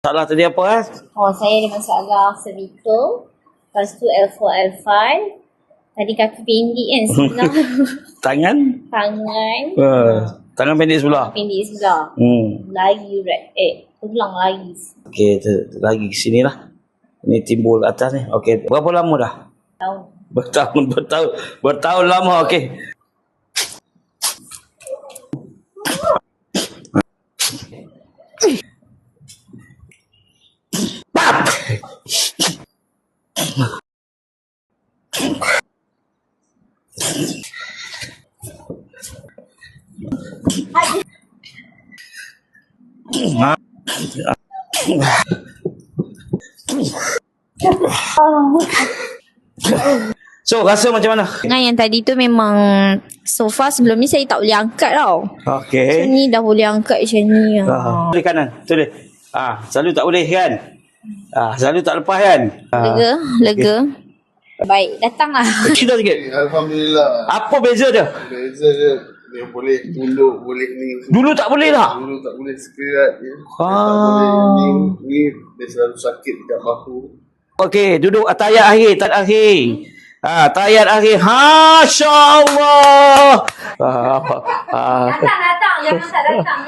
Salah tadi apa Oh, saya ada masalah cervical. Lepas tu L4, L5. Tadi kaki pendek kan sebelah. Tangan? Tangan. Tangan pendek sebelah. Pendek sebelah. Lagi tulang lagi. Okey, lagi ke sini lah. Ini timbul atas ni. Okey, berapa lama dah? Tahun. Bertahun lama. Okey. So, rasa macam mana? Dengan yang tadi tu memang so far sebelum ni saya tak boleh angkat tau. Okey. Macam ni dah boleh angkat macam ni. Boleh kanan. Tu dia. Selalu tak boleh kan? Selalu tak lepas kan? Lega. Baik, datanglah. Cerita sikit. Alhamdulillah. Apa beza dia? Beza dia boleh tunduk, boleh ni. Dulu tak boleh tak? Dulu tak boleh sekerat dia. Dia tak boleh ni dia selalu sakit dekat bahu. Okey, duduk tayat akhir, tayat akhir. Masya Allah. Datang. Jangan tak datang.